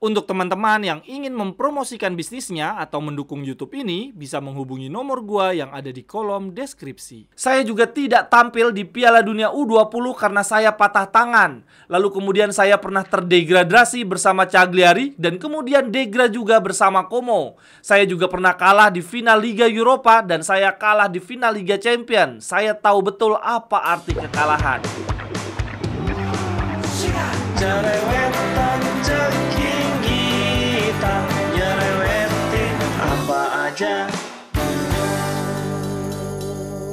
Untuk teman-teman yang ingin mempromosikan bisnisnya atau mendukung YouTube ini, bisa menghubungi nomor gua yang ada di kolom deskripsi. Saya juga tidak tampil di Piala Dunia U20 karena saya patah tangan. Lalu kemudian saya pernah terdegradasi bersama Cagliari dan kemudian degra juga bersama Como. Saya juga pernah kalah di final Liga Eropa dan saya kalah di final Liga Champion. Saya tahu betul apa arti kekalahan. Cerewetan ceking kita, nyerewetin apa aja.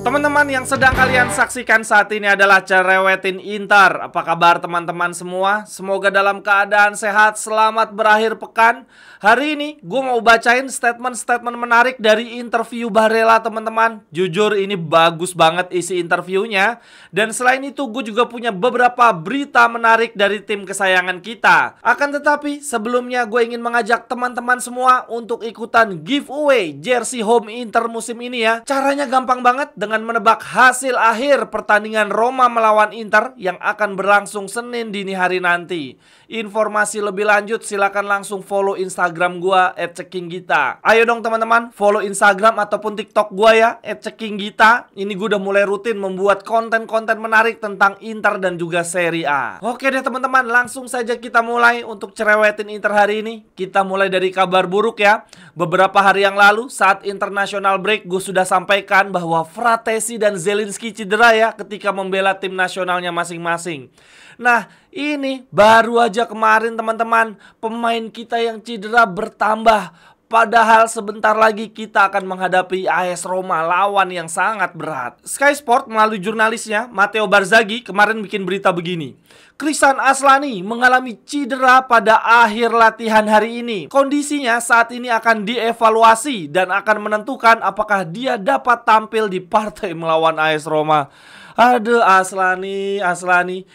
Teman-teman yang sedang kalian saksikan saat ini adalah Cerewetin Inter. Apa kabar teman-teman semua? Semoga dalam keadaan sehat, selamat berakhir pekan. Hari ini gue mau bacain statement-statement menarik dari interview Barella teman-teman. Jujur ini bagus banget isi interviewnya. Dan selain itu gue juga punya beberapa berita menarik dari tim kesayangan kita. Akan tetapi sebelumnya gue ingin mengajak teman-teman semua untuk ikutan giveaway jersey home Inter musim ini ya. Caranya gampang banget dengan menebak hasil akhir pertandingan Roma melawan Inter yang akan berlangsung Senin dini hari nanti. Informasi lebih lanjut silakan langsung follow Instagram gua @cekinggita. Ayo dong teman-teman, follow Instagram ataupun TikTok gua ya @cekinggita. Ini gua udah mulai rutin membuat konten-konten menarik tentang Inter dan juga Serie A. Oke deh teman-teman, langsung saja kita mulai untuk Cerewetin Inter hari ini. Kita mulai dari kabar buruk ya. Beberapa hari yang lalu saat international break gue sudah sampaikan bahwa Fratesi dan Zelinski cedera ya ketika membela tim nasionalnya masing-masing. Nah, ini baru aja kemarin teman-teman, pemain kita yang cedera bertambah. Padahal sebentar lagi kita akan menghadapi AS Roma, lawan yang sangat berat. Sky Sport melalui jurnalisnya Matteo Barzaghi kemarin bikin berita begini. Christian Aslani mengalami cedera pada akhir latihan hari ini. Kondisinya saat ini akan dievaluasi dan akan menentukan apakah dia dapat tampil di partai melawan AS Roma. Aduh Aslani,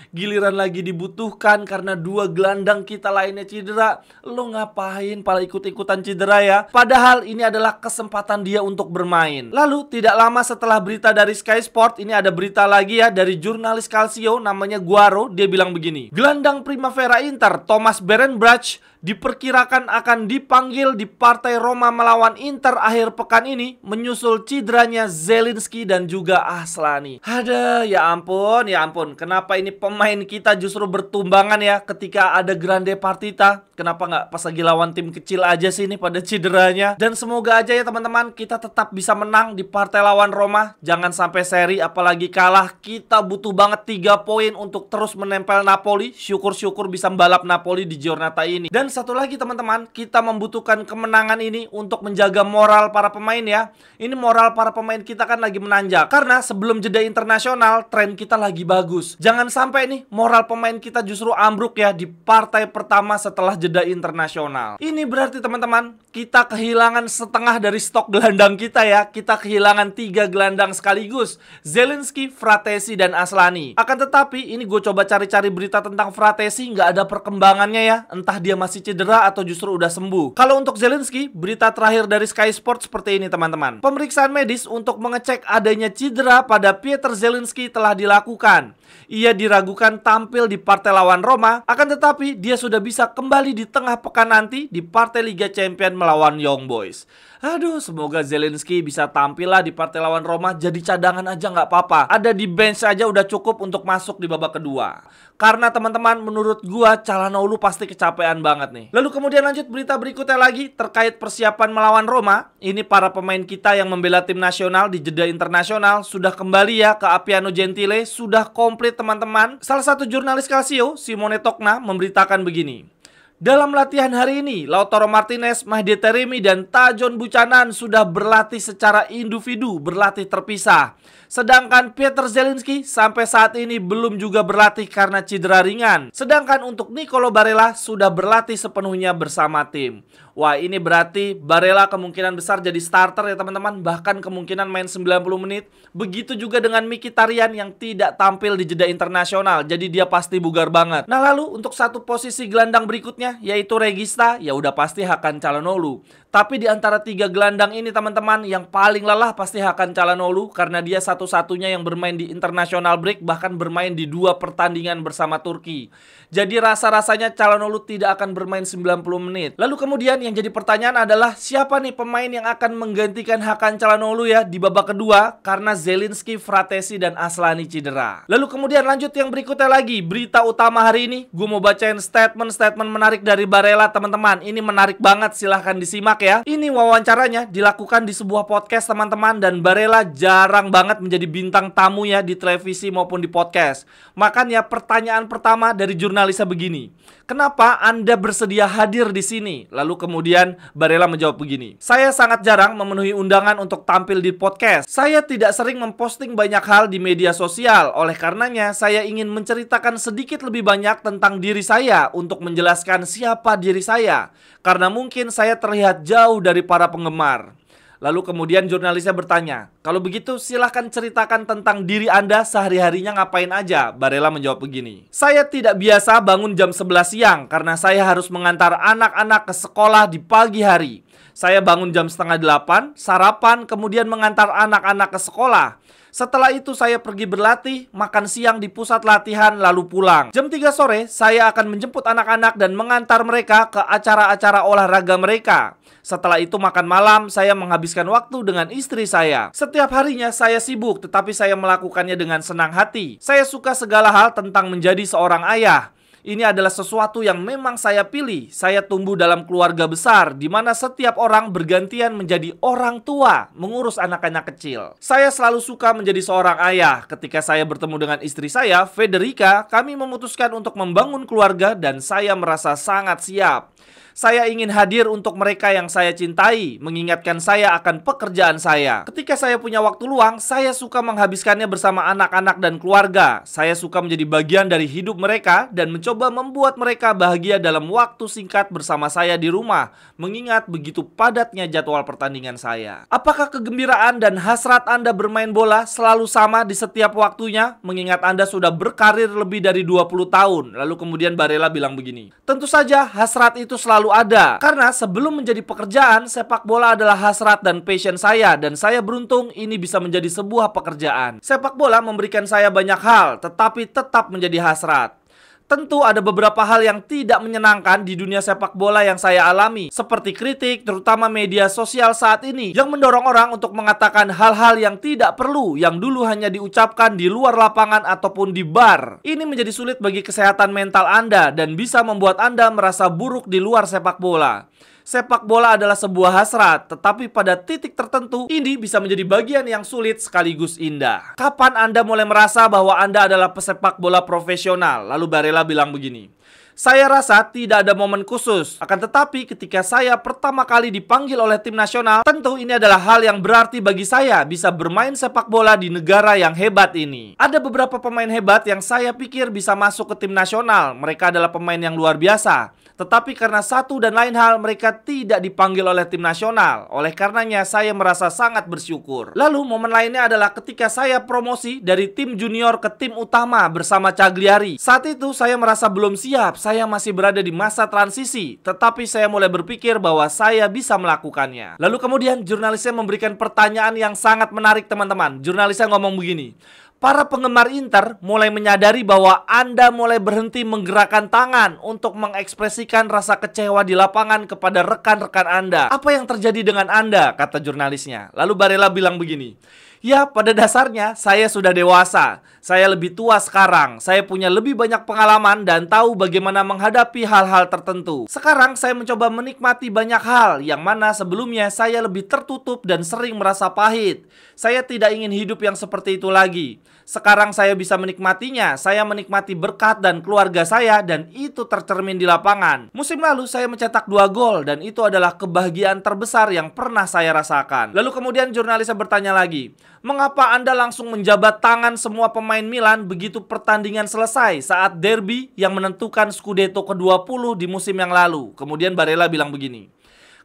giliran lagi dibutuhkan karena dua gelandang kita lainnya cedera. Lo ngapain pada ikut-ikutan cedera ya? Padahal ini adalah kesempatan dia untuk bermain. Lalu tidak lama setelah berita dari Sky Sport, ini ada berita lagi ya dari jurnalis Calcio namanya Guaro. Dia bilang begini, gelandang Primavera Inter Thomas Berenbrouch diperkirakan akan dipanggil di partai Roma melawan Inter akhir pekan ini menyusul cederanya Zelinski dan juga Aslani. Aduh, ya ampun. Kenapa ini pemain kita justru bertumbangan ya ketika ada grande partita? Kenapa nggak pas lagi lawan tim kecil aja sih ini pada cederanya? Dan semoga aja ya teman-teman kita tetap bisa menang di partai lawan Roma. Jangan sampai seri apalagi kalah. Kita butuh banget 3 poin untuk terus menempel Napoli. Syukur-syukur bisa membalap Napoli di Giornata ini. Dan satu lagi teman-teman, kita membutuhkan kemenangan ini untuk menjaga moral para pemain ya. Ini moral para pemain kita kan lagi menanjak. Karena sebelum jeda internasional, tren kita lagi bagus. Jangan sampai nih moral pemain kita justru ambruk ya di partai pertama setelah jeda internasional. Ini berarti teman-teman, kita kehilangan setengah dari stok gelandang kita ya. Kita kehilangan 3 gelandang sekaligus, Zelinski, Fratesi, dan Aslani. Akan tetapi, ini gue coba cari-cari berita tentang Fratesi, nggak ada perkembangannya ya. Entah dia masih cedera atau justru udah sembuh. Kalau untuk Zelinski, berita terakhir dari Sky Sport seperti ini teman-teman. Pemeriksaan medis untuk mengecek adanya cedera pada Pieter Zelinski telah dilakukan. Ia diragukan tampil di partai lawan Roma, akan tetapi dia sudah bisa kembali di tengah pekan nanti di partai Liga Champion melawan Young Boys. Aduh, semoga Zelinski bisa tampil lah di partai lawan Roma. Jadi cadangan aja nggak apa-apa. Ada di bench aja udah cukup untuk masuk di babak kedua. Karena teman-teman, menurut gua Calhanoglu pasti kecapean banget nih. Lalu kemudian lanjut berita berikutnya lagi terkait persiapan melawan Roma. Ini para pemain kita yang membela tim nasional di jeda internasional sudah kembali ya ke Appiano Gentile. Sudah komplit teman-teman. Salah satu jurnalis Calcio, Simone Tocna, memberitakan begini. Dalam latihan hari ini, Lautaro Martinez, Mahdi Taremi, dan Tajon Buchanan sudah berlatih secara individu, berlatih terpisah. Sedangkan Pieter Zelinski sampai saat ini belum juga berlatih karena cedera ringan. Sedangkan untuk Nicolo Barella sudah berlatih sepenuhnya bersama tim. Wah, ini berarti Barella kemungkinan besar jadi starter ya teman-teman. Bahkan kemungkinan main 90 menit. Begitu juga dengan Mkhitaryan yang tidak tampil di jeda internasional. Jadi dia pasti bugar banget. Nah lalu untuk satu posisi gelandang berikutnya yaitu Regista, ya udah pasti Hakan Calhanoglu. Tapi di antara 3 gelandang ini teman-teman, yang paling lelah pasti Hakan Calhanoglu karena dia 1 satu-satunya yang bermain di international break, bahkan bermain di 2 pertandingan bersama Turki. Jadi rasa-rasanya Calhanoglu tidak akan bermain 90 menit. Lalu kemudian yang jadi pertanyaan adalah siapa nih pemain yang akan menggantikan Hakan Calhanoglu ya di babak kedua, karena Zelinski, Fratesi, dan Aslani cedera. Lalu kemudian lanjut yang berikutnya lagi, berita utama hari ini. Gue mau bacain statement menarik dari Barella teman-teman. Ini menarik banget, silahkan disimak ya. Ini wawancaranya dilakukan di sebuah podcast teman-teman, dan Barella jarang banget menjadi bintang tamu ya di televisi maupun di podcast. Makanya pertanyaan pertama dari jurnalisnya begini, kenapa Anda bersedia hadir di sini? Lalu kemudian Barella menjawab begini, saya sangat jarang memenuhi undangan untuk tampil di podcast. Saya tidak sering memposting banyak hal di media sosial. Oleh karenanya saya ingin menceritakan sedikit lebih banyak tentang diri saya untuk menjelaskan siapa diri saya, karena mungkin saya terlihat jauh dari para penggemar. Lalu kemudian jurnalisnya bertanya, kalau begitu silahkan ceritakan tentang diri Anda sehari-harinya ngapain aja. Barella menjawab begini, saya tidak biasa bangun jam 11 siang karena saya harus mengantar anak-anak ke sekolah di pagi hari. Saya bangun jam setengah 8, sarapan, kemudian mengantar anak-anak ke sekolah. Setelah itu saya pergi berlatih, makan siang di pusat latihan, lalu pulang. Jam 3 sore, saya akan menjemput anak-anak dan mengantar mereka ke acara-acara olahraga mereka. Setelah itu makan malam, saya menghabiskan waktu dengan istri saya. Setiap harinya saya sibuk, tetapi saya melakukannya dengan senang hati. Saya suka segala hal tentang menjadi seorang ayah. Ini adalah sesuatu yang memang saya pilih. Saya tumbuh dalam keluarga besar, di mana setiap orang bergantian menjadi orang tua, mengurus anak-anak kecil. Saya selalu suka menjadi seorang ayah. Ketika saya bertemu dengan istri saya, Federica, kami memutuskan untuk membangun keluarga dan saya merasa sangat siap. Saya ingin hadir untuk mereka yang saya cintai, mengingatkan saya akan pekerjaan saya. Ketika saya punya waktu luang, saya suka menghabiskannya bersama anak-anak dan keluarga. Saya suka menjadi bagian dari hidup mereka dan mencoba membuat mereka bahagia dalam waktu singkat bersama saya di rumah, mengingat begitu padatnya jadwal pertandingan saya. Apakah kegembiraan dan hasrat Anda bermain bola selalu sama di setiap waktunya, mengingat Anda sudah berkarir lebih dari 20 tahun? Lalu kemudian Barella bilang begini, tentu saja hasrat itu selalu ada, karena sebelum menjadi pekerjaan, sepak bola adalah hasrat dan passion saya, dan saya beruntung ini bisa menjadi sebuah pekerjaan. Sepak bola memberikan saya banyak hal, tetapi tetap menjadi hasrat. Tentu ada beberapa hal yang tidak menyenangkan di dunia sepak bola yang saya alami, seperti kritik, terutama media sosial saat ini, yang mendorong orang untuk mengatakan hal-hal yang tidak perlu, yang dulu hanya diucapkan di luar lapangan ataupun di bar. Ini menjadi sulit bagi kesehatan mental Anda dan bisa membuat Anda merasa buruk di luar sepak bola. Sepak bola adalah sebuah hasrat, tetapi pada titik tertentu, ini bisa menjadi bagian yang sulit sekaligus indah. Kapan Anda mulai merasa bahwa Anda adalah pesepak bola profesional? Lalu Barella bilang begini, saya rasa tidak ada momen khusus, akan tetapi ketika saya pertama kali dipanggil oleh tim nasional, tentu ini adalah hal yang berarti bagi saya bisa bermain sepak bola di negara yang hebat ini. Ada beberapa pemain hebat yang saya pikir bisa masuk ke tim nasional, mereka adalah pemain yang luar biasa. Tetapi karena satu dan lain hal mereka tidak dipanggil oleh tim nasional. Oleh karenanya saya merasa sangat bersyukur. Lalu momen lainnya adalah ketika saya promosi dari tim junior ke tim utama bersama Cagliari. Saat itu saya merasa belum siap, saya masih berada di masa transisi. Tetapi saya mulai berpikir bahwa saya bisa melakukannya. Lalu kemudian jurnalisnya memberikan pertanyaan yang sangat menarik teman-teman. Jurnalisnya ngomong begini, para penggemar Inter mulai menyadari bahwa Anda mulai berhenti menggerakkan tangan untuk mengekspresikan rasa kecewa di lapangan kepada rekan-rekan Anda. Apa yang terjadi dengan Anda? Kata jurnalisnya. Lalu Barella bilang begini, ya, pada dasarnya saya sudah dewasa. Saya lebih tua sekarang. Saya punya lebih banyak pengalaman dan tahu bagaimana menghadapi hal-hal tertentu. Sekarang saya mencoba menikmati banyak hal yang mana sebelumnya saya lebih tertutup dan sering merasa pahit. Saya tidak ingin hidup yang seperti itu lagi. Sekarang saya bisa menikmatinya. Saya menikmati berkat dan keluarga saya, dan itu tercermin di lapangan. Musim lalu saya mencetak 2 gol dan itu adalah kebahagiaan terbesar yang pernah saya rasakan. Lalu kemudian jurnalisnya bertanya lagi, mengapa Anda langsung menjabat tangan semua pemain Milan begitu pertandingan selesai saat derby yang menentukan Scudetto ke-20 di musim yang lalu? Kemudian Barella bilang begini,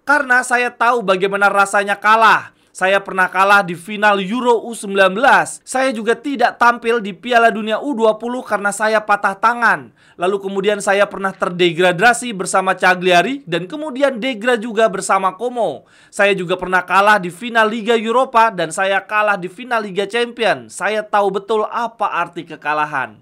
karena saya tahu bagaimana rasanya kalah. Saya pernah kalah di final Euro U19. Saya juga tidak tampil di Piala Dunia U20 karena saya patah tangan. Lalu kemudian saya pernah terdegradasi bersama Cagliari dan kemudian degra juga bersama Como. Saya juga pernah kalah di final Liga Eropa dan saya kalah di final Liga Champion. Saya tahu betul apa arti kekalahan.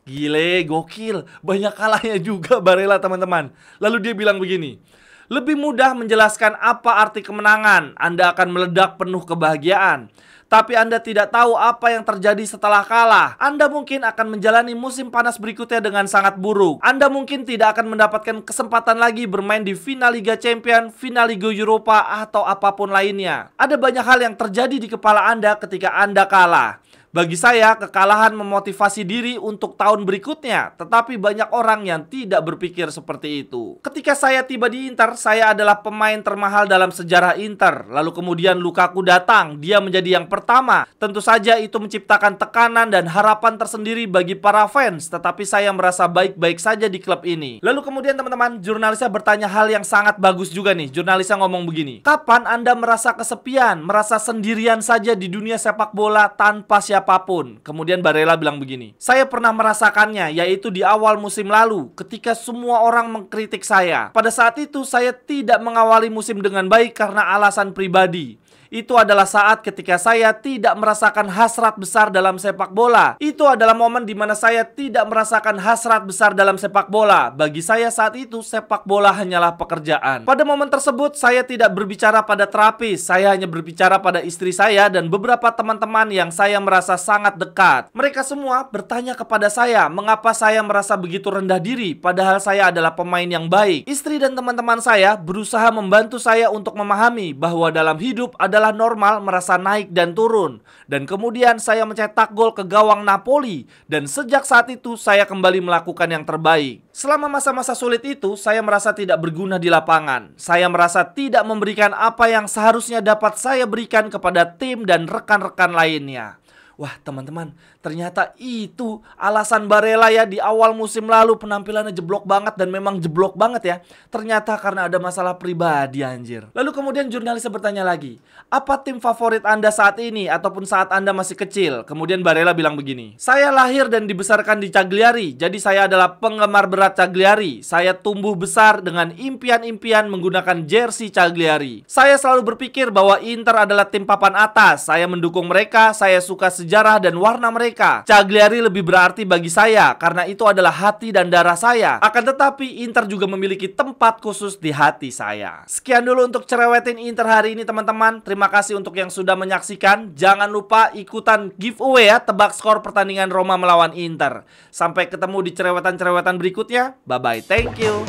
Gile, gokil. Banyak kalahnya juga Barella, teman-teman. Lalu dia bilang begini, lebih mudah menjelaskan apa arti kemenangan. Anda akan meledak penuh kebahagiaan. Tapi Anda tidak tahu apa yang terjadi setelah kalah. Anda mungkin akan menjalani musim panas berikutnya dengan sangat buruk. Anda mungkin tidak akan mendapatkan kesempatan lagi bermain di final Liga Champion, final Liga Eropa, atau apapun lainnya. Ada banyak hal yang terjadi di kepala Anda ketika Anda kalah. Bagi saya, kekalahan memotivasi diri untuk tahun berikutnya. Tetapi banyak orang yang tidak berpikir seperti itu. Ketika saya tiba di Inter, saya adalah pemain termahal dalam sejarah Inter. Lalu kemudian Lukaku datang, dia menjadi yang pertama. Tentu saja itu menciptakan tekanan dan harapan tersendiri bagi para fans. Tetapi saya merasa baik-baik saja di klub ini. Lalu kemudian teman-teman, jurnalisnya bertanya hal yang sangat bagus juga nih. Jurnalisnya ngomong begini, kapan Anda merasa kesepian, merasa sendirian saja di dunia sepak bola tanpa siapapun? Kemudian Barella bilang begini, saya pernah merasakannya, yaitu di awal musim lalu ketika semua orang mengkritik saya. Pada saat itu saya tidak mengawali musim dengan baik karena alasan pribadi. Itu adalah saat ketika saya tidak merasakan hasrat besar dalam sepak bola. Itu adalah momen di mana saya tidak merasakan hasrat besar dalam sepak bola. Bagi saya saat itu sepak bola hanyalah pekerjaan. Pada momen tersebut saya tidak berbicara pada terapis. Saya hanya berbicara pada istri saya dan beberapa teman-teman yang saya merasa sangat dekat. Mereka semua bertanya kepada saya, mengapa saya merasa begitu rendah diri padahal saya adalah pemain yang baik. Istri dan teman-teman saya berusaha membantu saya untuk memahami bahwa dalam hidup adalah normal merasa naik dan turun. Dan kemudian saya mencetak gol ke gawang Napoli. Dan sejak saat itu saya kembali melakukan yang terbaik. Selama masa-masa sulit itu saya merasa tidak berguna di lapangan. Saya merasa tidak memberikan apa yang seharusnya dapat saya berikan kepada tim dan rekan-rekan lainnya. Wah teman-teman, ternyata itu alasan Barella ya. Di awal musim lalu penampilannya jeblok banget dan memang jeblok banget ya. Ternyata karena ada masalah pribadi anjir. Lalu kemudian jurnalisnya bertanya lagi, apa tim favorit Anda saat ini ataupun saat Anda masih kecil? Kemudian Barella bilang begini, saya lahir dan dibesarkan di Cagliari. Jadi saya adalah penggemar berat Cagliari. Saya tumbuh besar dengan impian-impian menggunakan jersey Cagliari. Saya selalu berpikir bahwa Inter adalah tim papan atas. Saya mendukung mereka, saya suka sejarah dan warna mereka. Cagliari lebih berarti bagi saya karena itu adalah hati dan darah saya. Akan tetapi Inter juga memiliki tempat khusus di hati saya. Sekian dulu untuk cerewetin Inter hari ini teman-teman. Terima kasih untuk yang sudah menyaksikan. Jangan lupa ikutan giveaway ya, tebak skor pertandingan Roma melawan Inter. Sampai ketemu di cerewetan-cerewetan berikutnya. Bye bye, thank you.